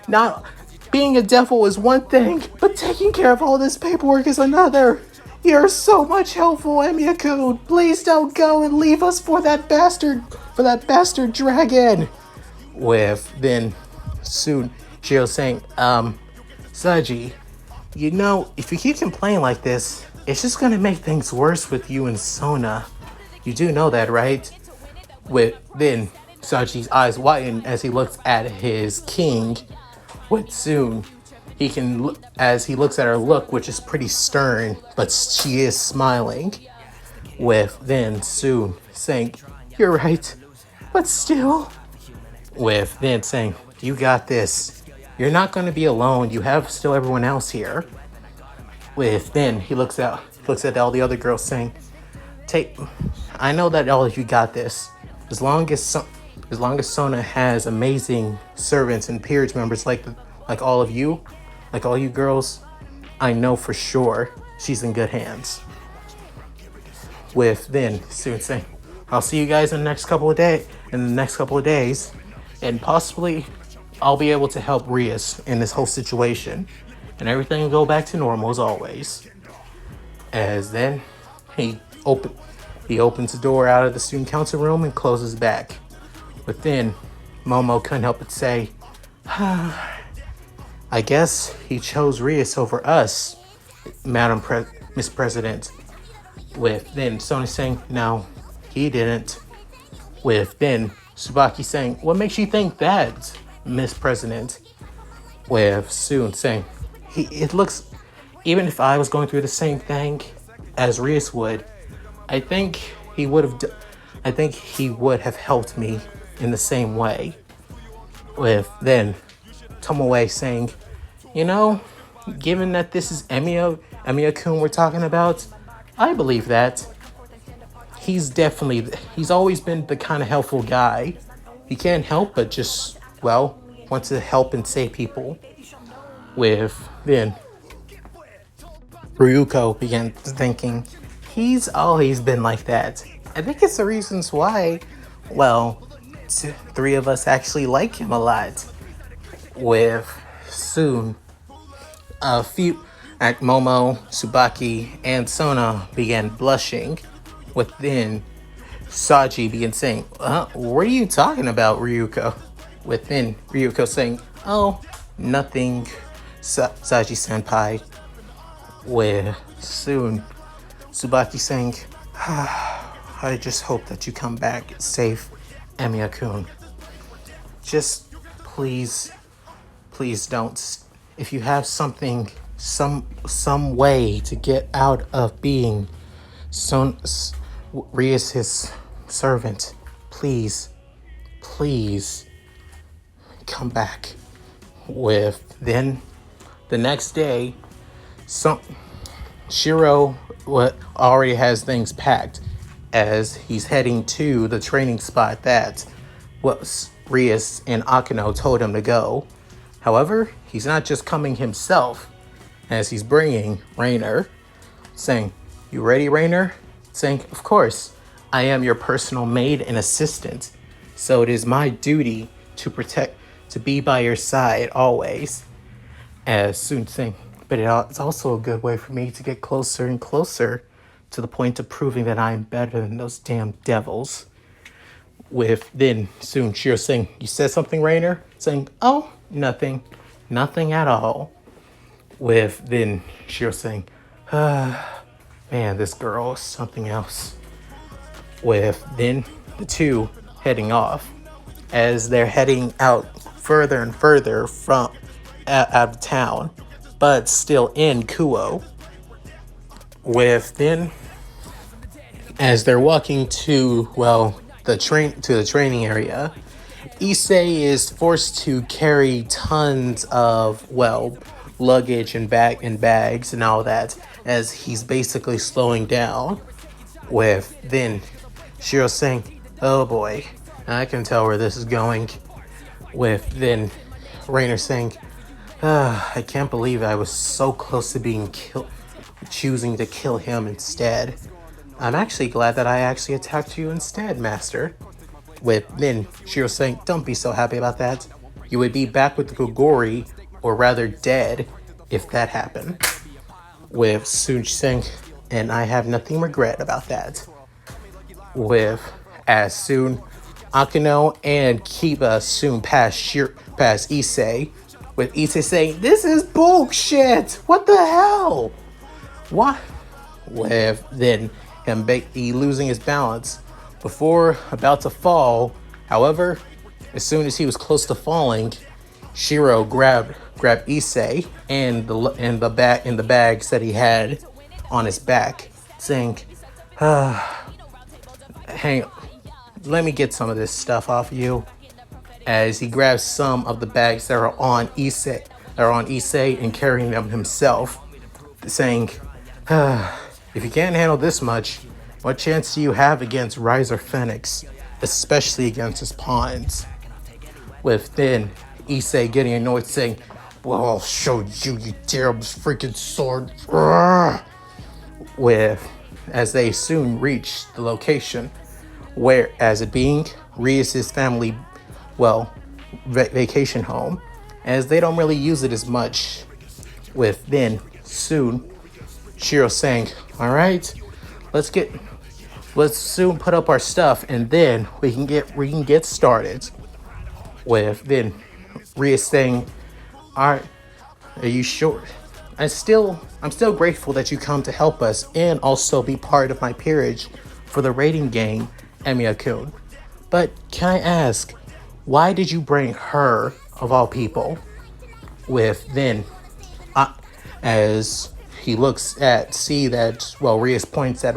Not being a devil is one thing, but taking care of all this paperwork is another. You're so much helpful, Emiya-kun. Please don't go and leave us for that bastard dragon. With then soon Shirou saying, Saji, you know, if you keep complaining like this, it's just gonna make things worse with you and Sona. You do know that, right? With then Saji's eyes widen as he looks at his king. With soon he can look as he looks at her look, which is pretty stern, but she is smiling. With then soon saying, you're right, but still. With then saying, you got this. You're not going to be alone. You have still everyone else here. With then he looks at all the other girls saying, I know that all of you got this. As long as Sona has amazing servants and peerage members like all of you, like all you girls, I know for sure she's in good hands. With then soon saying, I'll see you guys in the next couple of days, and possibly I'll be able to help Rias in this whole situation, and everything will go back to normal as always. As then he opens the door out of the student council room and closes back. Within, Momo couldn't help but say, I guess he chose Rias over us, Miss President. With then Sona saying, no, he didn't. With then Tsubaki saying, what makes you think that, Miss President? With Soon saying, it looks, even if I was going through the same thing as Rias would, I think he would have, I think he would have helped me in the same way. With then Tomoe saying, you know, given that this is Emiya-kun we're talking about, I believe that he's always been the kind of helpful guy. He can't help but just, well, wants to help and save people. With then Ryuko began thinking, he's always been like that. I think it's the reasons why, well, three of us actually like him a lot. With soon, a few at Momo, Tsubaki, and Sona began blushing. With then Saji began saying, what are you talking about, Ryuko? With then Ryuko saying, oh, nothing, Saji senpai. With soon Tsubaki saying, I just hope that you come back safe, Emiya-kun. Just please don't. If you have something, some way to get out of being Rias' servant, please come back. With then the next day, Shirou already has things packed as he's heading to the training spot that Rias and Akeno told him to go. However, he's not just coming himself, as he's bringing Rainer, saying, you ready, Rainer? Saying, of course, I am your personal maid and assistant, so it is my duty to be by your side always. As soon saying, but it's also a good way for me to get closer and closer to the point of proving that I'm better than those damn devils. With then soon Shiro saying, you said something, Rainer? Saying, oh, nothing at all. With then Shiro saying, man, this girl is something else. With then the two heading off as they're heading out further and further from out of town, but still in Kuo. With then as they're walking to the training area, Issei is forced to carry tons of luggage and bags and all that as he's basically slowing down. With then Shiro saying, oh boy, I can tell where this is going. With then Rainer saying, I can't believe I was so close to being choosing to kill him instead. I'm actually glad that I actually attacked you instead, Master. With then Shiro saying, don't be so happy about that. You would be back with the Kogori, or rather dead, if that happened. With Sunji saying, and I have nothing regret about that. With as soon Akeno and Kiba soon pass Issei. With Issei saying, this is bullshit! What the hell? What? With then him losing his balance before about to fall. However, as soon as he was close to falling, Shiro grabbed Issei and the bags that he had on his back, saying, hang on, let me get some of this stuff off you. As he grabs some of the bags that are on Issei and carrying them himself, saying, if you can't handle this much, what chance do you have against Risa Phenex, especially against his pawns? With then Issei getting annoyed, saying, well, I'll show you, you terrible freaking sword. With as they soon reach the location, where as it being Rias' family vacation home, as they don't really use it as much. With then soon Shiro saying, all right, let's soon put up our stuff and then we can get started. With then Rias saying, all right, are you sure? I'm still grateful that you come to help us and also be part of my peerage for the rating game, Emiya-kun. But can I ask, why did you bring her, of all people, with then, as he looks at, see that, well, Rias points at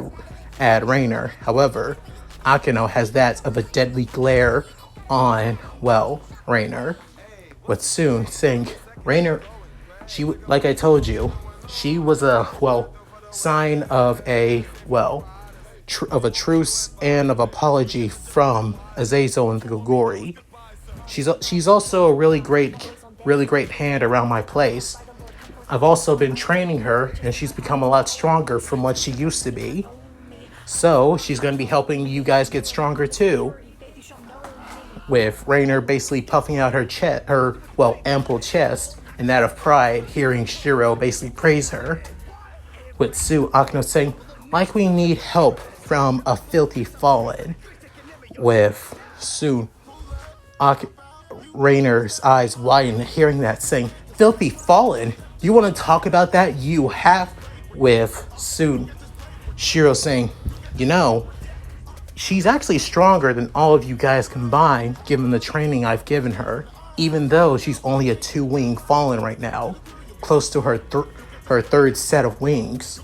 Rainer. However, Akino has that of a deadly glare on, well, Rainer. With soon saying, Rainer, like I told you, she was a, well, sign of a, well, of a truce and of apology from Azazel and the Gogori. She's also a really great hand around my place. I've also been training her, and she's become a lot stronger from what she used to be. So she's going to be helping you guys get stronger too. With Rainer basically puffing out her chest, her, well, ample chest, and that of pride, hearing Shirou basically praise her. With Sue Akino saying, like we need help from a filthy fallen. With soon Rainer's eyes widen, hearing that, saying, filthy fallen? You want to talk about that? You have. With soon Shirou saying, you know, she's actually stronger than all of you guys combined, given the training I've given her, even though she's only a 2-wing fallen right now, close to her third set of wings.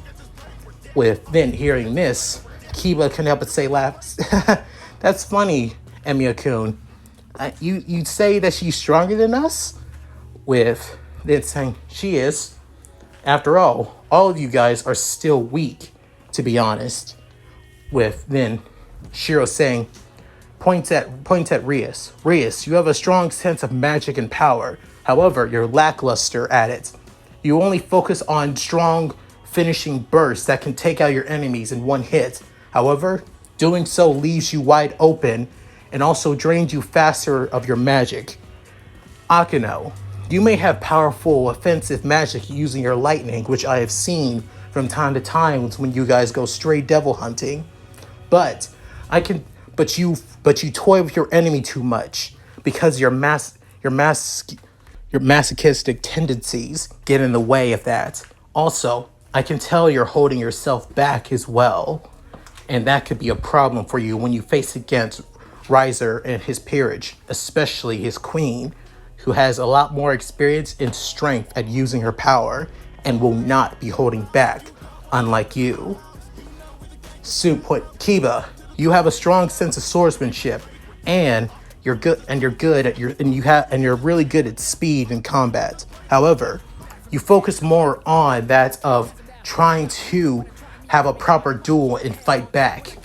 With then hearing this, Kiba can help but say, laughs. That's funny, Emiya-kun. You'd say that she's stronger than us? With then saying, she is. After all of you guys are still weak, to be honest. With then Shirou saying, points at Rias. Rias, you have a strong sense of magic and power. However, you're lackluster at it. You only focus on strong finishing bursts that can take out your enemies in one hit. However, doing so leaves you wide open and also drains you faster of your magic. Akino, you may have powerful offensive magic using your lightning, which I have seen from time to time when you guys go stray devil hunting. But you toy with your enemy too much because your masochistic tendencies get in the way of that. Also, I can tell you're holding yourself back as well, and that could be a problem for you when you face against Risa and his peerage, especially his queen, who has a lot more experience and strength at using her power and will not be holding back, unlike you. Kiba, you have a strong sense of swordsmanship, and you're really good at speed and combat. However, you focus more on that of trying to have a proper duel and fight back.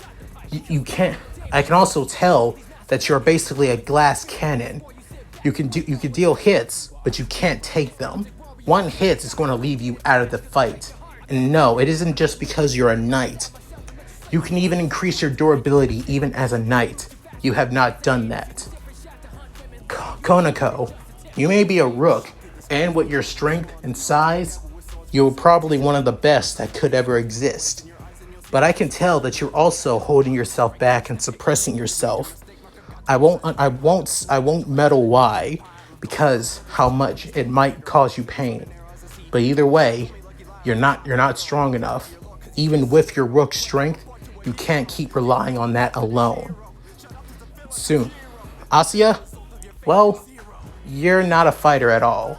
You can't. I can also tell that you're basically a glass cannon. You can deal hits, but you can't take them. One hit is going to leave you out of the fight. And no, it isn't just because you're a knight. You can even increase your durability even as a knight. You have not done that. Konako, you may be a rook, and with your strength and size, you're probably one of the best that could ever exist. But I can tell that you're also holding yourself back and suppressing yourself. I won't meddle why, because how much it might cause you pain. But either way, you're not strong enough. Even with your rook strength, you can't keep relying on that alone. Soon. Asuya? Well, you're not a fighter at all.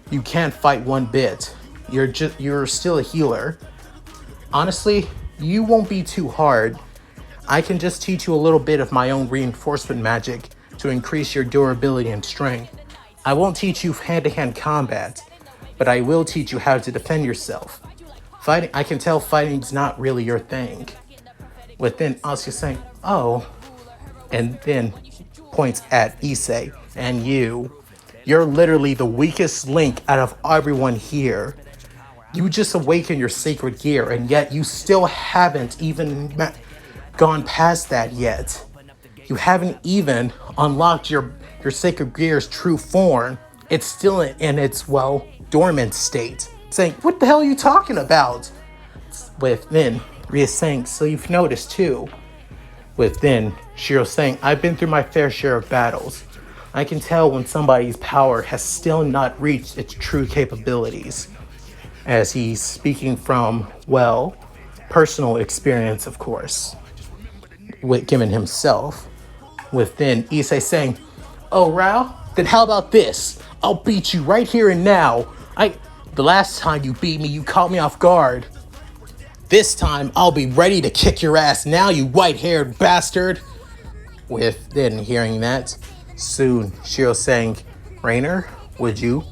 You can't fight one bit. You're still a healer. Honestly, you won't be too hard. I can just teach you a little bit of my own reinforcement magic to increase your durability and strength. I won't teach you hand-to-hand combat, but I will teach you how to defend yourself. I can tell fighting's not really your thing. With then Asuya saying, oh, and then points at Issei, and you're literally the weakest link out of everyone here. You just awakened your sacred gear, and yet you still haven't even gone past that yet. You haven't even unlocked your sacred gear's true form. It's still in its, well, dormant state. Saying, what the hell are you talking about? With then Ria saying, so you've noticed too. With then Shirou saying, I've been through my fair share of battles. I can tell when somebody's power has still not reached its true capabilities. as he's speaking from, well, personal experience, of course, with given himself, with then Issei saying, "Oh, Rao, then how about this? I'll beat you right here and now. The last time you beat me, you caught me off guard. This time, I'll be ready to kick your ass now, you white-haired bastard." With then hearing that, soon Shirou saying, "Rainer, would you?"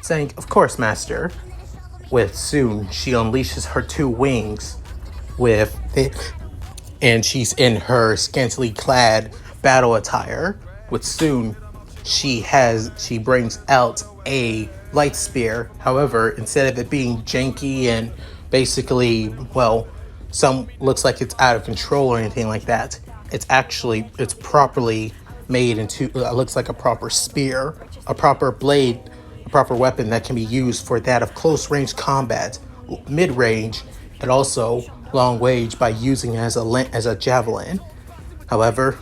Saying, "Of course, master." With soon, she unleashes her two wings with it, and she's in her scantily clad battle attire. With soon, she brings out a light spear. However, instead of it being janky and basically, well, some looks like it's out of control or anything like that, it's properly made into, looks like a proper spear, a proper blade, a proper weapon that can be used for that of close range combat, mid range, and also long range by using it as a javelin. However,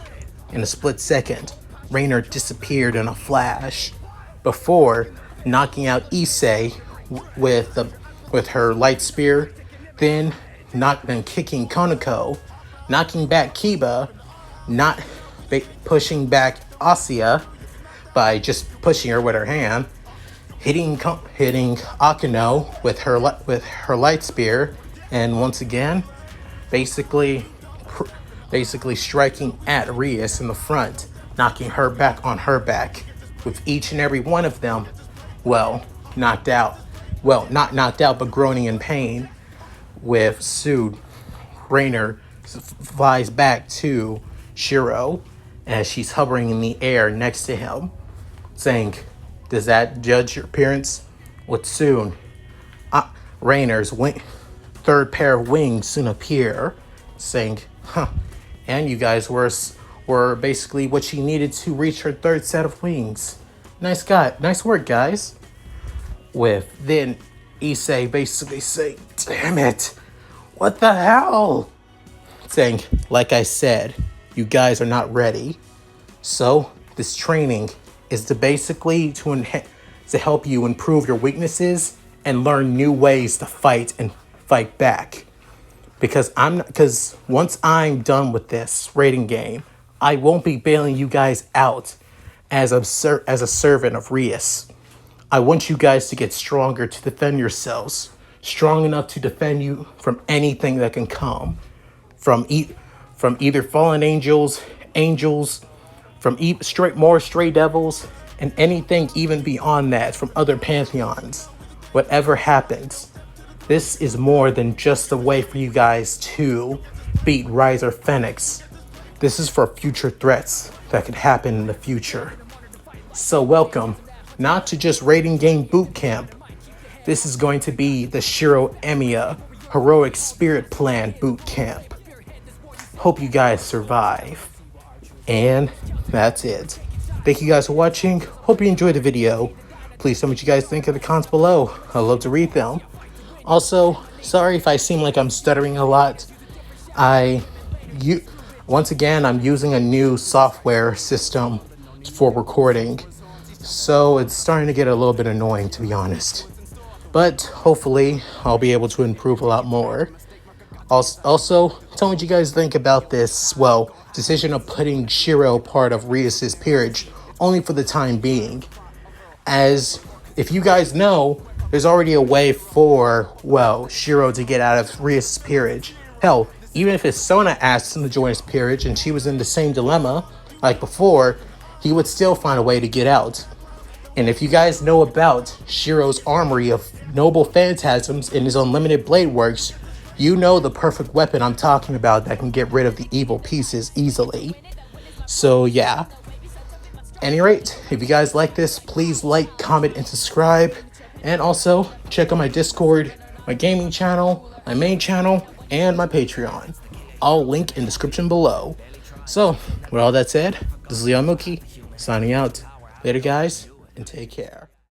in a split second, Rainer disappeared in a flash before knocking out Issei with her light spear, then kicking Konako, knocking back Kiba, pushing back Asuya by just pushing her with her hand, hitting Akeno with her light spear, and once again, basically striking at Rias in the front, knocking her back on her back, with each and every one of them, well, knocked out. Well, not knocked out, but groaning in pain. With soon, Rainer flies back to Shirou as she's hovering in the air next to him, saying, "Does that judge your appearance?" With soon, Rainer's third pair of wings soon appear, saying, "Huh, and you guys were basically what she needed to reach her third set of wings. Nice work, guys." With then Issei basically saying, "Damn it, what the hell?" Saying, "Like I said, you guys are not ready. So this training is to help you improve your weaknesses and learn new ways to fight and fight back. Because once I'm done with this rating game, I won't be bailing you guys out as a servant of Rias. I want you guys to get stronger to defend yourselves, strong enough to defend you from anything that can come, from either fallen angels, from more stray devils, and anything even beyond that from other pantheons. Whatever happens, this is more than just a way for you guys to beat Risa Phenex. This is for future threats that could happen in the future. So welcome, not to just rating game boot camp. This is going to be the Shirou Emiya Heroic Spirit Plan boot camp. Hope you guys survive. And that's it. Thank you guys for watching. Hope you enjoyed the video. Please tell me what you guys think in the comments below. I'd love to read them. Also, sorry if I seem like I'm stuttering a lot. Once again, I'm using a new software system for recording, so it's starting to get a little bit annoying, to be honest. But hopefully, I'll be able to improve a lot more. Also, tell me what you guys think about this, well, decision of putting Shirou part of Rias' peerage, only for the time being. As, if you guys know, there's already a way for, well, Shirou to get out of Rias' peerage. Hell, even if his Sona asked him to join his peerage and she was in the same dilemma, like before, he would still find a way to get out. And if you guys know about Shirou's armory of noble phantasms in his unlimited blade works, you know the perfect weapon I'm talking about that can get rid of the evil pieces easily. So yeah. Any rate, if you guys like this, please like, comment, and subscribe. And also, check out my Discord, my gaming channel, my main channel, and my Patreon. All linked in the description below. So, with all that said, this is Leon Mookie, signing out. Later, guys, and take care.